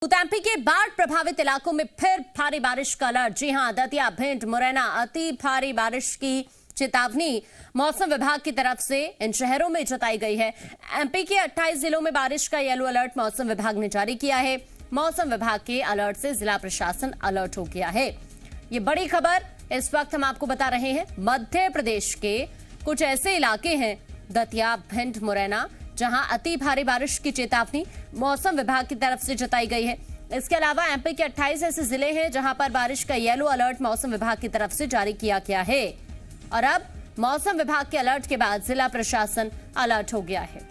MP के बाढ़ प्रभावित इलाकों में फिर भारी बारिश का अलर्ट। जी हां, दतिया, भिंड, मुरैना अति भारी बारिश की चेतावनी मौसम विभाग की तरफ से इन शहरों में जताई गई है। एमपी के 28 जिलों में बारिश का येलो अलर्ट मौसम विभाग ने जारी किया है। मौसम विभाग के अलर्ट से जिला प्रशासन अलर्ट हो गया है। ये बड़ी खबर इस वक्त हम आपको बता रहे हैं। मध्य प्रदेश के कुछ ऐसे इलाके हैं, दतिया, भिंड, मुरैना, जहां अति भारी बारिश की चेतावनी मौसम विभाग की तरफ से जताई गई है। इसके अलावा एमपी के 28 ऐसे जिले हैं जहां पर बारिश का येलो अलर्ट मौसम विभाग की तरफ से जारी किया गया है। और अब मौसम विभाग के अलर्ट के बाद जिला प्रशासन अलर्ट हो गया है।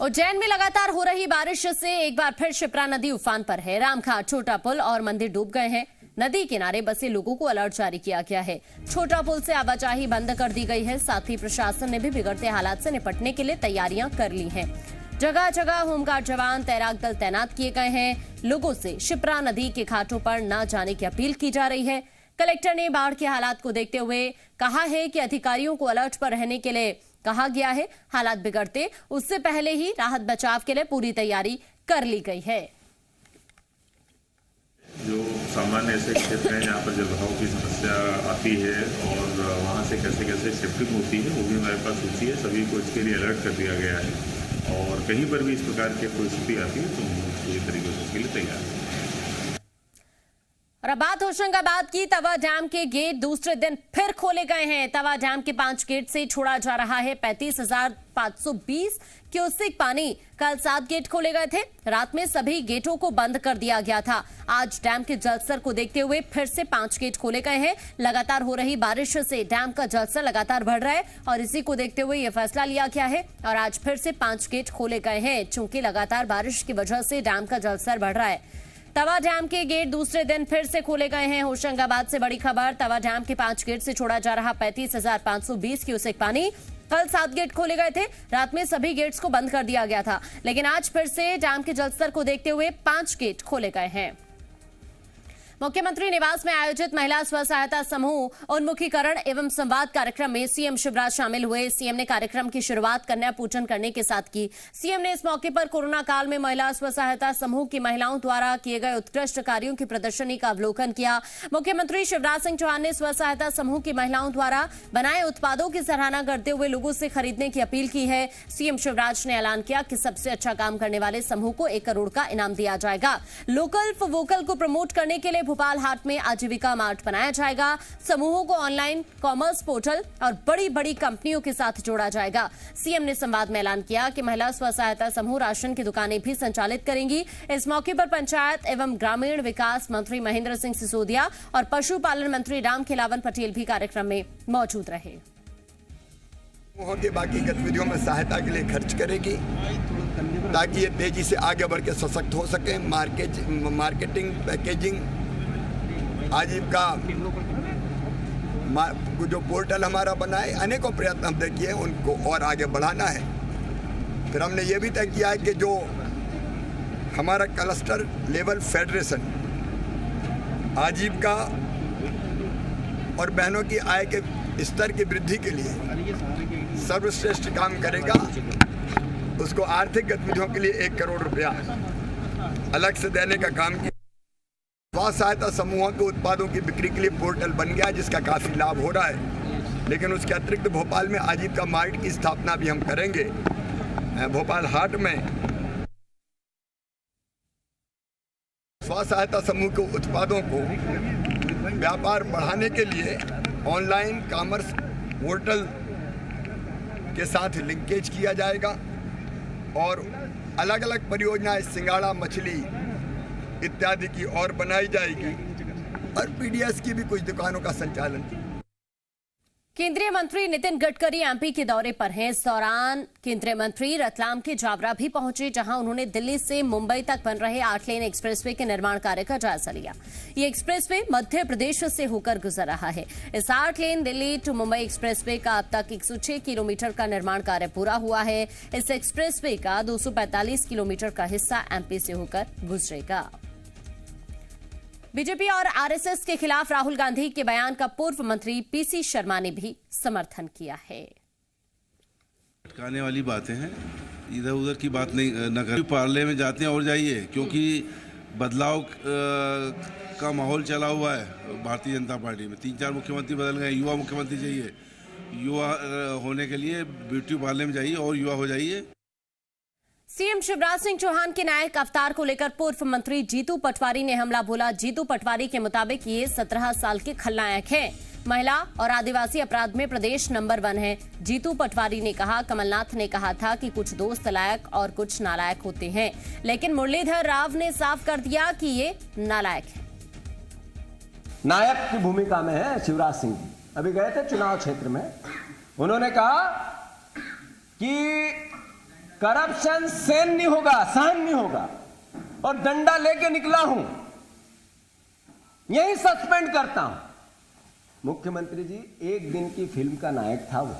उज्जैन में लगातार हो रही बारिश से एक बार फिर शिप्रा नदी उफान पर है। रामघाट, छोटा पुल और मंदिर डूब गए हैं। नदी किनारे बसे लोगों को अलर्ट जारी किया गया है। छोटा पुल से आवाजाही बंद कर दी गई है। साथ ही प्रशासन ने भी बिगड़ते हालात से निपटने के लिए तैयारियां कर ली हैं। जगह जगह होमगार्ड जवान, तैराक दल तैनात किए गए हैं। लोगों से शिप्रा नदी के घाटों पर न जाने की अपील की जा रही है। कलेक्टर ने बाढ़ के हालात को देखते हुए कहा है कि अधिकारियों को अलर्ट पर रहने के लिए कहा गया है। हालात बिगड़ते उससे पहले ही राहत बचाव के लिए पूरी तैयारी कर ली गई है। जो सामान्य ऐसे क्षेत्र हैं जहाँ पर जलभराव की समस्या आती है और वहाँ से कैसे कैसे शिफ्टिंग होती है, वो भी हमारे पास सूची है। सभी को इसके लिए अलर्ट कर दिया गया है और कहीं पर भी इस प्रकार की कोई स्थिति आती है तो हम पूरी तरीके से उसके लिए तैयार हैं। और अब बात होशंगाबाद की। तवा डैम के गेट दूसरे दिन फिर खोले गए हैं। तवा डैम के 5 गेट से छोड़ा जा रहा है 35,520 क्यूसेक पानी। कल 7 गेट खोले गए थे। रात में सभी गेटों को बंद कर दिया गया था। आज डैम के जलस्तर को देखते हुए फिर से 5 गेट खोले गए हैं। लगातार हो रही बारिश से डैम का जलस्तर लगातार बढ़ रहा है और इसी को देखते हुए यह फैसला लिया गया है और आज फिर से 5 गेट खोले गए हैं। चूंकि लगातार बारिश की वजह से डैम का जलस्तर बढ़ रहा है। तवा डैम के गेट दूसरे दिन फिर से खोले गए हैं। होशंगाबाद से बड़ी खबर। तवा डैम के 5 गेट से छोड़ा जा रहा 35,520 क्यूसेक पानी। कल 7 गेट खोले गए थे। रात में सभी गेट्स को बंद कर दिया गया था, लेकिन आज फिर से डैम के जलस्तर को देखते हुए 5 गेट खोले गए हैं। मुख्यमंत्री निवास में आयोजित महिला स्व सहायता समूह उन्मुखीकरण एवं संवाद कार्यक्रम में सीएम शिवराज शामिल हुए। सीएम ने कार्यक्रम की शुरुआत कन्या पूजन करने के साथ की। सीएम ने इस मौके पर कोरोना काल में महिला स्व सहायता समूह की महिलाओं द्वारा किए गए उत्कृष्ट कार्यों की प्रदर्शनी का अवलोकन किया। मुख्यमंत्री शिवराज सिंह चौहान ने स्व सहायता समूह की महिलाओं द्वारा बनाए उत्पादों की सराहना करते हुए लोगों से खरीदने की अपील की है। सीएम शिवराज ने ऐलान किया कि सबसे अच्छा काम करने वाले समूह को 1 करोड़ का इनाम दिया जाएगा। लोकल फॉर वोकल को प्रमोट करने के लिए भोपाल हाट में आजीविका मार्ट बनाया जाएगा। समूहों को ऑनलाइन कॉमर्स पोर्टल और बड़ी बड़ी कंपनियों के साथ जोड़ा जाएगा। सीएम ने संवाद में ऐलान किया कि महिला स्व सहायता समूह राशन की दुकानें भी संचालित करेंगी। इस मौके पर पंचायत एवं ग्रामीण विकास मंत्री महेंद्र सिंह सिसोदिया और पशुपालन मंत्री रामखेलावन पटेल भी कार्यक्रम में मौजूद रहे। समूहों की बाकी गतिविधियों में सहायता के लिए खर्च करेगी ताकि ये तेजी से आगे बढ़ के सशक्त हो सके। मार्केटिंग, पैकेजिंग, आजीविका जो पोर्टल हमारा बना है, अनेकों प्रयत्न हम देखिए उनको और आगे बढ़ाना है। फिर हमने ये भी तय किया है कि जो हमारा क्लस्टर लेवल फेडरेशन आजीविका और बहनों की आय के स्तर की वृद्धि के लिए सर्वश्रेष्ठ काम करेगा। उसको आर्थिक गतिविधियों के लिए 1 करोड़ रुपया अलग से देने का काम किया। स्व सहायता समूहों के उत्पादों की बिक्री के लिए पोर्टल बन गया, जिसका काफी लाभ हो रहा है। लेकिन उसके अतिरिक्त भोपाल में आजीविका मार्ट की स्थापना भी हम करेंगे। भोपाल हाट में स्व सहायता समूह के उत्पादों को व्यापार बढ़ाने के लिए ऑनलाइन कॉमर्स पोर्टल के साथ लिंकेज किया जाएगा और अलग अलग परियोजनाएं सिंगाड़ा, मछली इत्यादि की और बनाई जाएगी और पीडीएस की भी कुछ दुकानों का संचालन। केंद्रीय मंत्री नितिन गडकरी एमपी के दौरे पर हैं। इस दौरान केंद्रीय मंत्री रतलाम के जावरा भी पहुंचे, जहां उन्होंने दिल्ली से मुंबई तक बन रहे 8 लेन एक्सप्रेसवे के निर्माण कार्य का जायजा लिया। ये एक्सप्रेसवे मध्य प्रदेश से होकर गुजर रहा है। इस 8 लेन दिल्ली टू मुंबई एक्सप्रेसवे का अब तक 106 किलोमीटर का निर्माण कार्य पूरा हुआ है। इस एक्सप्रेसवे का 245 किलोमीटर का हिस्सा एमपी से होकर गुजरेगा। बीजेपी और आरएसएस के खिलाफ राहुल गांधी के बयान का पूर्व मंत्री पीसी शर्मा ने भी समर्थन किया है। भटकाने वाली बातें हैं। इधर उधर की बात नहीं न करें। पार्ले में जाते हैं और जाइए, क्योंकि बदलाव का माहौल चला हुआ है भारतीय जनता पार्टी में। 3-4 मुख्यमंत्री बदल गए, युवा मुख्यमंत्री चाहिए। युवा होने के लिए ब्यूटी पार्लर में जाइए और युवा हो जाइए। सीएम शिवराज सिंह चौहान के नायक अवतार को लेकर पूर्व मंत्री जीतू पटवारी ने हमला बोला। जीतू पटवारी के मुताबिक ये 17 साल के खलनायक हैं। महिला और आदिवासी अपराध में प्रदेश नंबर 1 है। जीतू पटवारी ने कहा, कमलनाथ ने कहा था कि कुछ दोस्त लायक और कुछ नालायक होते हैं, लेकिन मुरलीधर राव ने साफ कर दिया कि ये नालायक है। नायक की भूमिका में है शिवराज सिंह जी। अभी गए थे चुनाव क्षेत्र में, उन्होंने कहा कि करप्शन सहन नहीं होगा और डंडा लेके निकला हूं, यही सस्पेंड करता हूं। मुख्यमंत्री जी, एक दिन की फिल्म का नायक था वो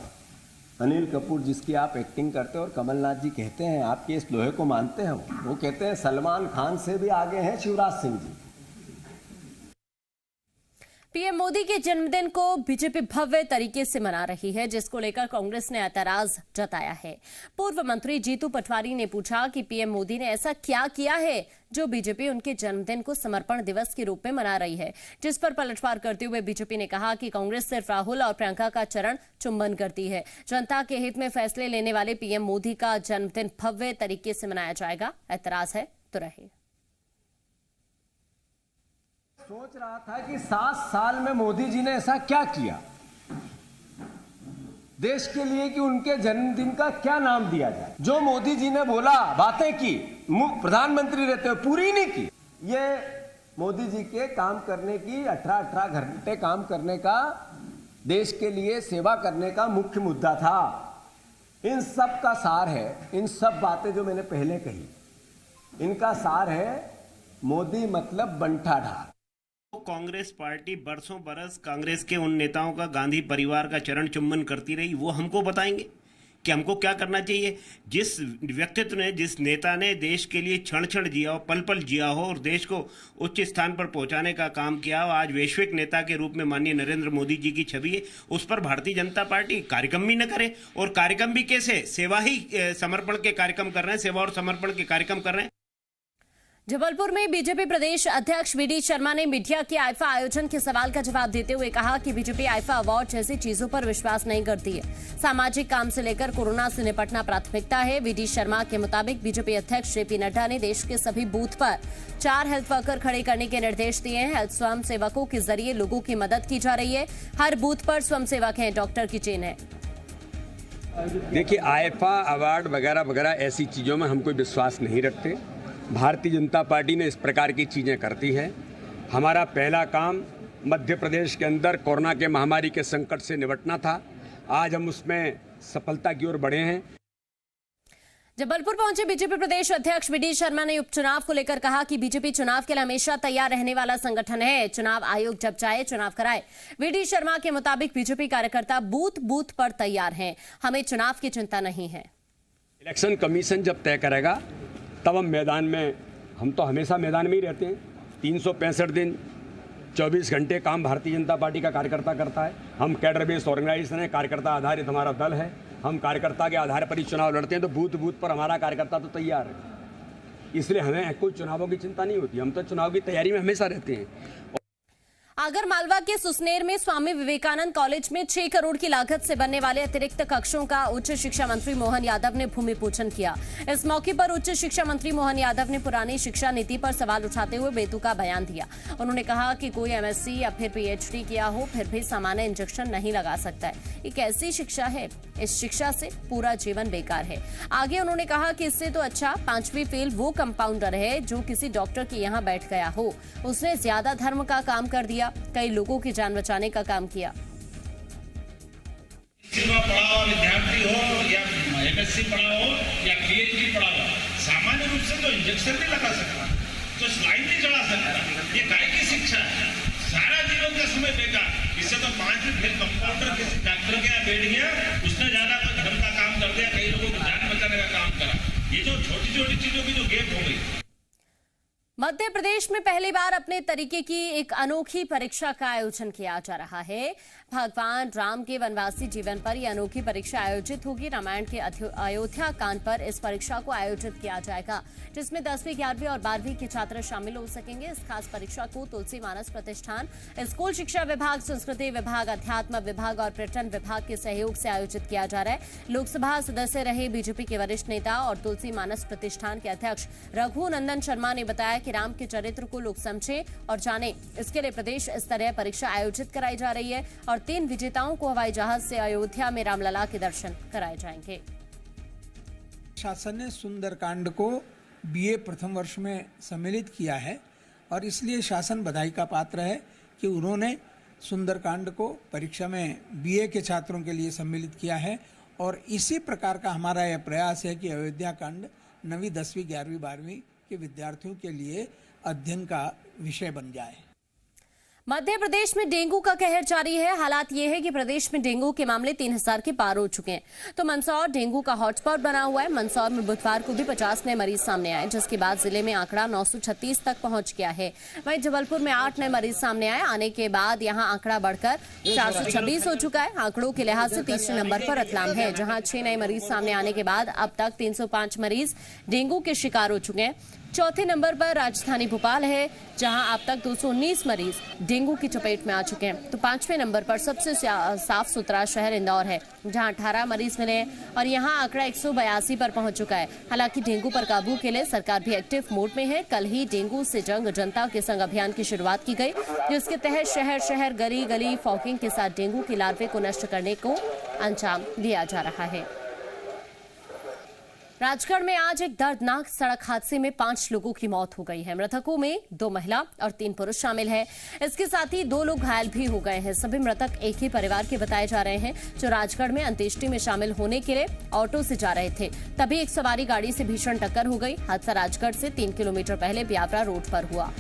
अनिल कपूर, जिसकी आप एक्टिंग करते हो। और कमलनाथ जी कहते हैं, आपके इस लोहे को मानते हैं वो कहते हैं सलमान खान से भी आगे हैं शिवराज सिंह जी। पीएम मोदी के जन्मदिन को बीजेपी भव्य तरीके से मना रही है, जिसको लेकर कांग्रेस ने ऐतराज जताया है। पूर्व मंत्री जीतू पटवारी ने पूछा कि पीएम मोदी ने ऐसा क्या किया है जो बीजेपी उनके जन्मदिन को समर्पण दिवस के रूप में मना रही है, जिस पर पलटवार करते हुए बीजेपी ने कहा कि कांग्रेस सिर्फ राहुल और प्रियंका का चरण चुंबन करती है। जनता के हित में फैसले लेने वाले पीएम मोदी का जन्मदिन भव्य तरीके से मनाया जाएगा। ऐतराज है तो रहे। सोच रहा था कि 7 साल में मोदी जी ने ऐसा क्या किया देश के लिए कि उनके जन्मदिन का क्या नाम दिया जाए। जो मोदी जी ने बोला, बातें की, प्रधानमंत्री रहते हुए पूरी नहीं की। ये मोदी जी के काम करने की 18 घंटे काम करने का, देश के लिए सेवा करने का मुख्य मुद्दा था। इन सब का सार है, इन सब बातें जो मैंने पहले कही, इनका सार है मोदी मतलब बंठा ढाल। कांग्रेस पार्टी बरसों बरस कांग्रेस के उन नेताओं का, गांधी परिवार का चरण चुम्बन करती रही। वो हमको बताएंगे कि हमको क्या करना चाहिए। जिस व्यक्तित्व ने, जिस नेता ने देश के लिए क्षण क्षण जिया हो, पल पल जिया हो और देश को उच्च स्थान पर पहुंचाने का काम किया हो, आज वैश्विक नेता के रूप में माननीय नरेंद्र मोदी जी की छवि है, उस पर भारतीय जनता पार्टी कार्यक्रम भी न करे। और कार्यक्रम भी कैसे, सेवा ही समर्पण के कार्यक्रम कर रहे हैं, सेवा और समर्पण के कार्यक्रम कर रहे हैं। जबलपुर में बीजेपी प्रदेश अध्यक्ष वीडी शर्मा ने मीडिया के आईफा आयोजन के सवाल का जवाब देते हुए कहा कि बीजेपी आईफा अवार्ड जैसी चीजों पर विश्वास नहीं करती है। सामाजिक काम से लेकर कोरोना से निपटना प्राथमिकता है। वीडी शर्मा के मुताबिक बीजेपी अध्यक्ष जेपी नड्डा ने देश के सभी बूथ पर 4 हेल्थ वर्कर खड़े करने के निर्देश दिए हैं। हेल्थ स्वयं सेवकों के जरिए लोगों की मदद की जा रही है। हर बूथ पर स्वयं सेवक हैं, डॉक्टर की चेन है। देखिए, आईफा अवार्ड वगैरह वगैरह ऐसी चीज़ों में हम कोई विश्वास नहीं रखते। भारतीय जनता पार्टी ने इस प्रकार की चीज़ें करती है। हमारा पहला काम मध्य प्रदेश के अंदर कोरोना के महामारी के संकट से निपटना था। आज हम उसमें सफलता की ओर बढ़े हैं। जबलपुर पहुंचे बीजेपी प्रदेश अध्यक्ष वीडी शर्मा ने उपचुनाव को लेकर कहा कि बीजेपी चुनाव के लिए हमेशा तैयार रहने वाला संगठन है। चुनाव आयोग जब चाहे चुनाव कराए। वीडी शर्मा के मुताबिक बीजेपी कार्यकर्ता बूथ बूथ पर तैयार हैं, हमें चुनाव की चिंता नहीं है। इलेक्शन कमीशन जब तय करेगा तब हम मैदान में, हम तो हमेशा मैदान में ही रहते हैं। 365 दिन 24 घंटे काम भारतीय जनता पार्टी का कार्यकर्ता करता है। हम कैडर बेस्ड ऑर्गेनाइजेशन है, कार्यकर्ता आधारित हमारा दल है। हम कार्यकर्ता के आधार पर ही चुनाव लड़ते हैं, तो बूथ बूथ पर हमारा कार्यकर्ता तो तैयार है। इसलिए हमें कोई चुनावों की चिंता नहीं होती। हम तो चुनाव की तैयारी में हमेशा रहते हैं। आगर मालवा के सुसनेर में स्वामी विवेकानंद कॉलेज में 6 करोड़ की लागत से बनने वाले अतिरिक्त कक्षों का उच्च शिक्षा मंत्री मोहन यादव ने भूमि पूजन किया। इस मौके पर उच्च शिक्षा मंत्री मोहन यादव ने पुरानी शिक्षा नीति पर सवाल उठाते हुए बेतुका बयान दिया। उन्होंने कहा कि कोई एमएससी या फिर पीएचडी किया हो फिर भी सामान्य इंजेक्शन नहीं लगा सकता है। ये कैसी शिक्षा है? इस शिक्षा से पूरा जीवन बेकार है। आगे उन्होंने कहा कि इससे तो अच्छा 5वीं फेल वो कंपाउंडर है जो किसी डॉक्टर के यहाँ बैठ गया हो। उसने ज्यादा धर्म का काम कर दिया, कई लोगों की जान बचाने का काम किया। पढ़ा हुआ विद्यार्थी हो या एमएससी पढ़ा हो या पीएचडी पढ़ा हो, सामान्य रूप से तो इंजेक्शन नहीं लगा सकता, तो स्लाइड नहीं चढ़ा सकता। ये काय की शिक्षा है? सारा जीवन का समय बेकार। इससे तो 5वीं फेल कंपाउंडर किसी डॉक्टर के यहाँ बैठ गया, उसने ज्यादा धर्म का काम कर दिया, कई लोगों की जान बचाने का काम करा। ये जो छोटी छोटी चीजों की जो गेप हो गई। मध्य प्रदेश में पहली बार अपने तरीके की एक अनोखी परीक्षा का आयोजन किया जा रहा है। भगवान राम के वनवासी जीवन पर यह अनोखी परीक्षा आयोजित होगी। रामायण के अयोध्या कांड पर इस परीक्षा को आयोजित किया जाएगा, जिसमें 10वीं, 11वीं और 12वीं के छात्र शामिल हो सकेंगे। इस खास परीक्षा को तुलसी मानस प्रतिष्ठान, स्कूल शिक्षा विभाग, संस्कृति विभाग, अध्यात्म विभाग और पर्यटन विभाग के सहयोग से आयोजित किया जा रहा है। लोकसभा सदस्य रहे बीजेपी के वरिष्ठ नेता और तुलसी मानस प्रतिष्ठान के अध्यक्ष रघुनंदन शर्मा ने बताया कि राम के चरित्र को लोग समझे और जाने, इसके लिए प्रदेश स्तरीय परीक्षा आयोजित कराई जा रही है और 3 विजेताओं को हवाई जहाज से अयोध्या में रामलला के दर्शन कराए जाएंगे। शासन ने सुंदरकांड को बीए प्रथम वर्ष में सम्मिलित किया है और इसलिए शासन बधाई का पात्र है कि उन्होंने सुंदरकांड को परीक्षा में बीए के छात्रों के लिए सम्मिलित किया है। और इसी प्रकार का हमारा यह प्रयास है कि अयोध्या कांड 9वीं, 10वीं, 11वीं, 12वीं के विद्यार्थियों के लिए अध्ययन का विषय बन जाए। मध्य प्रदेश में डेंगू का कहर जारी है। हालात ये है कि प्रदेश में डेंगू के मामले 3000 के पार हो चुके हैं, तो मंदसौर डेंगू का हॉटस्पॉट बना हुआ है। मंदसौर में बुधवार को भी 50 नए मरीज सामने आए, जिसके बाद जिले में आंकड़ा 936 तक पहुंच गया है। वहीं जबलपुर में 8 नए मरीज सामने आने के बाद यहां आंकड़ा बढ़कर 426 हो चुका है। आंकड़ों के लिहाज से तीसरे नंबर पर रतलाम है, जहां 6 नए मरीज सामने आने के बाद अब तक 305 मरीज डेंगू के शिकार हो चुके हैं। चौथे नंबर पर राजधानी भोपाल है, जहां अब तक 219 मरीज डेंगू की चपेट में आ चुके हैं। तो 5वें नंबर पर सबसे साफ सुथरा शहर इंदौर है, जहां 18 मरीज मिले हैं और यहां आंकड़ा 182 पर पहुंच चुका है। हालांकि डेंगू पर काबू के लिए सरकार भी एक्टिव मोड में है। कल ही डेंगू से जंग जनता के संग अभियान की शुरुआत की गई, जिसके तहत शहर शहर, गली गली फॉगिंग के साथ डेंगू के लार्वे को नष्ट करने को अंजाम दिया जा रहा है। राजगढ़ में आज एक दर्दनाक सड़क हादसे में 5 लोगों की मौत हो गई है। मृतकों में 2 महिला और 3 पुरुष शामिल हैं। इसके साथ ही 2 लोग घायल भी हो गए हैं। सभी मृतक एक ही परिवार के बताए जा रहे हैं, जो राजगढ़ में अंत्येष्टि में शामिल होने के लिए ऑटो से जा रहे थे। तभी एक सवारी गाड़ी से भीषण टक्कर हो गई। हादसा राजगढ़ से 3 किलोमीटर पहले ब्यावरा रोड पर हुआ।